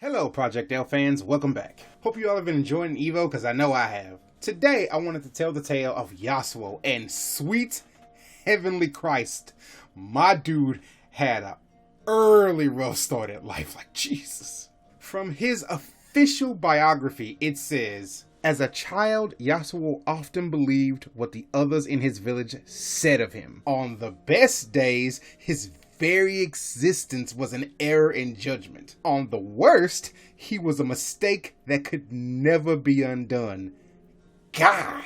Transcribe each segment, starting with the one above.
Hello Project L fans, welcome back. Hope you all have been enjoying Evo, because I know I have. Today I wanted to tell the tale of Yasuo, and sweet heavenly Christ, my dude had a early rough start at life, like Jesus. From his official biography it says, as a child, Yasuo often believed what the others in his village said of him. On the best days, his very existence was an error in judgment. On the worst, he was a mistake that could never be undone. God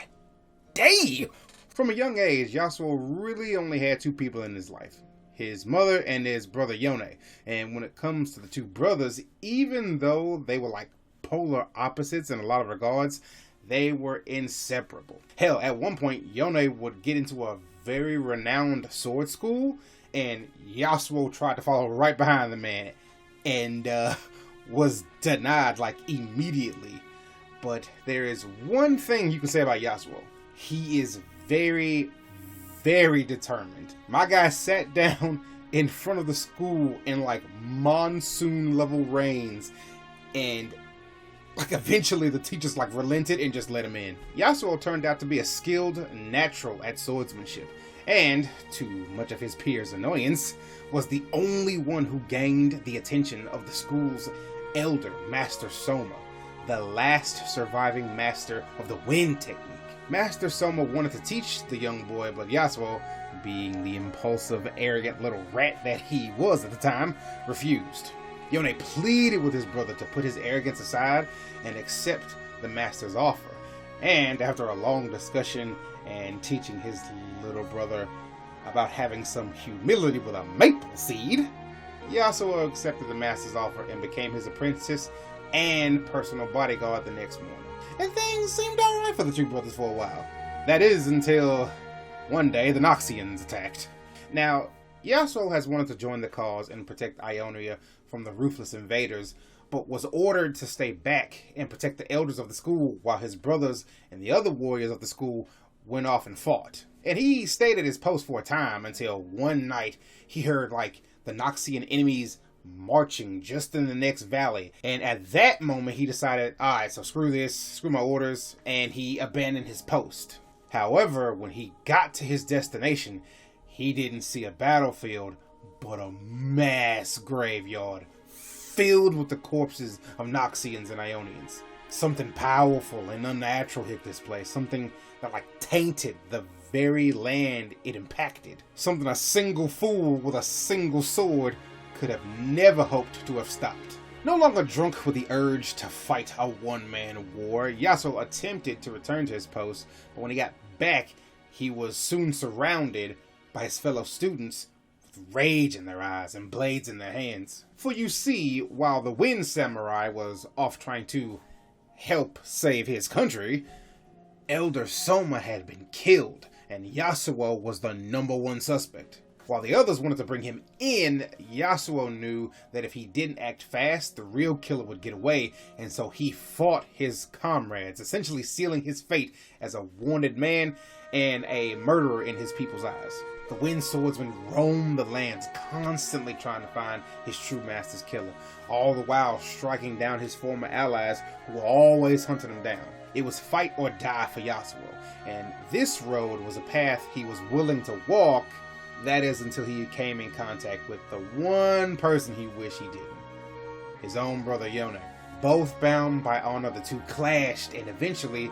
damn! From a young age, Yasuo really only had two people in his life. His mother and his brother Yone. And when it comes to the two brothers, even though they were like polar opposites in a lot of regards, they were inseparable. Hell, at one point, Yone would get into a very renowned sword school, and Yasuo tried to follow right behind the man and was denied like immediately. But there is one thing you can say about Yasuo. He is very, very determined. My guy sat down in front of the school in like monsoon level rains, and like eventually the teachers like relented and just let him in. Yasuo turned out to be a skilled natural at swordsmanship, and, to much of his peers' annoyance, was the only one who gained the attention of the school's elder, Master Soma, the last surviving master of the wind technique. Master Soma wanted to teach the young boy, but Yasuo, being the impulsive, arrogant little rat that he was at the time, refused. Yone pleaded with his brother to put his arrogance aside and accept the master's offer. And after a long discussion and teaching his little brother about having some humility with a maple seed, Yasuo accepted the master's offer and became his apprentice and personal bodyguard the next morning. And things seemed alright for the two brothers for a while. That is, until one day the Noxians attacked. Now, Yasuo has wanted to join the cause and protect Ionia from the ruthless invaders, but was ordered to stay back and protect the elders of the school while his brothers and the other warriors of the school went off and fought. And he stayed at his post for a time until one night he heard like the Noxian enemies marching just in the next valley. And at that moment he decided, alright, so screw this, screw my orders, and he abandoned his post. However, when he got to his destination, he didn't see a battlefield, but a mass graveyard filled with the corpses of Noxians and Ionians. Something powerful and unnatural hit this place. Something that like tainted the very land it impacted. Something a single fool with a single sword could have never hoped to have stopped. No longer drunk with the urge to fight a one-man war, Yasuo attempted to return to his post, but when he got back, he was soon surrounded by his fellow students with rage in their eyes and blades in their hands. For you see, while the Wind Samurai was off trying to help save his country, Elder Soma had been killed, and Yasuo was the #1 suspect. While the others wanted to bring him in, Yasuo knew that if he didn't act fast, the real killer would get away, and so he fought his comrades, essentially sealing his fate as a wanted man and a murderer in his people's eyes. The Wind Swordsman roamed the lands, constantly trying to find his true master's killer, all the while striking down his former allies who were always hunting him down. It was fight or die for Yasuo, and this road was a path he was willing to walk, that is until he came in contact with the one person he wished he didn't. His own brother Yone. Both bound by honor, the two clashed, and eventually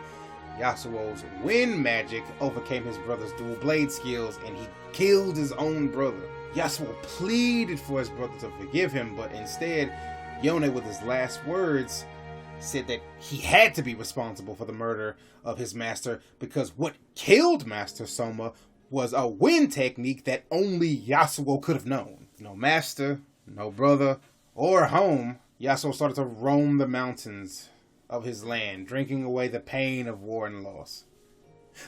Yasuo's wind magic overcame his brother's dual blade skills, and he killed his own brother. Yasuo pleaded for his brother to forgive him, but instead, Yone, with his last words, said that he had to be responsible for the murder of his master because what killed Master Soma was a wind technique that only Yasuo could have known. No master, no brother, or home, Yasuo started to roam the mountains of his land, drinking away the pain of war and loss.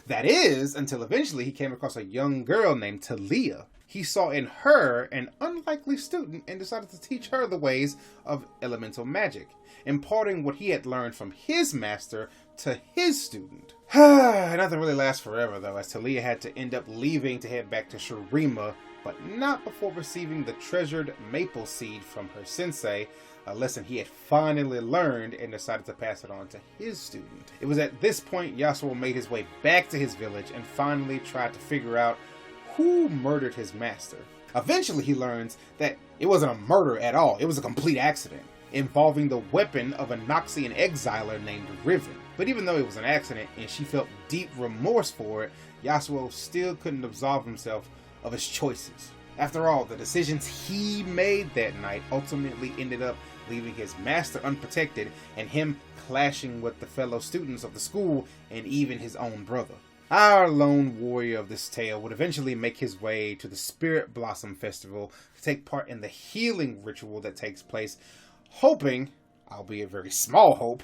That is, until eventually he came across a young girl named Talia. He saw in her an unlikely student and decided to teach her the ways of elemental magic, imparting what he had learned from his master to his student. Nothing really lasts forever though, as Talia had to end up leaving to head back to Shurima, but not before receiving the treasured maple seed from her sensei, a lesson he had finally learned and decided to pass it on to his student. It was at this point Yasuo made his way back to his village and finally tried to figure out who murdered his master. Eventually he learns that it wasn't a murder at all, it was a complete accident, involving the weapon of a Noxian exiler named Riven. But even though it was an accident and she felt deep remorse for it, Yasuo still couldn't absolve himself of his choices. After all, the decisions he made that night ultimately ended up leaving his master unprotected and him clashing with the fellow students of the school and even his own brother. Our lone warrior of this tale would eventually make his way to the Spirit Blossom Festival to take part in the healing ritual that takes place, hoping, albeit very small hope,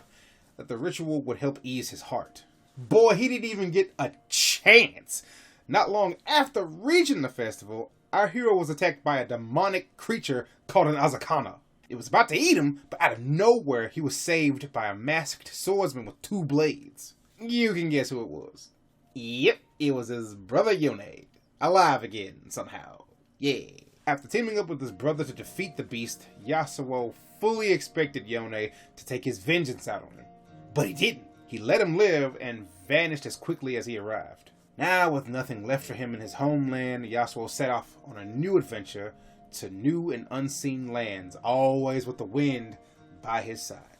that the ritual would help ease his heart. Boy, he didn't even get a chance. Not long after reaching the festival, our hero was attacked by a demonic creature called an Azakana. It was about to eat him, but out of nowhere, he was saved by a masked swordsman with 2 blades. You can guess who it was. Yep, it was his brother Yone. Alive again, somehow. Yeah. After teaming up with his brother to defeat the beast, Yasuo fully expected Yone to take his vengeance out on him. But he didn't. He let him live and vanished as quickly as he arrived. Now, with nothing left for him in his homeland, Yasuo set off on a new adventure to new and unseen lands, always with the wind by his side.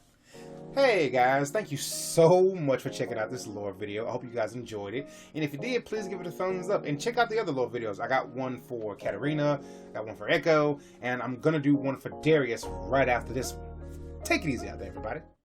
Hey guys, thank you so much for checking out this lore video. I hope you guys enjoyed it. And if you did, please give it a thumbs up and check out the other lore videos. I got one for Katarina, I got one for Echo, and I'm gonna do one for Darius right after this one. Take it easy out there, everybody.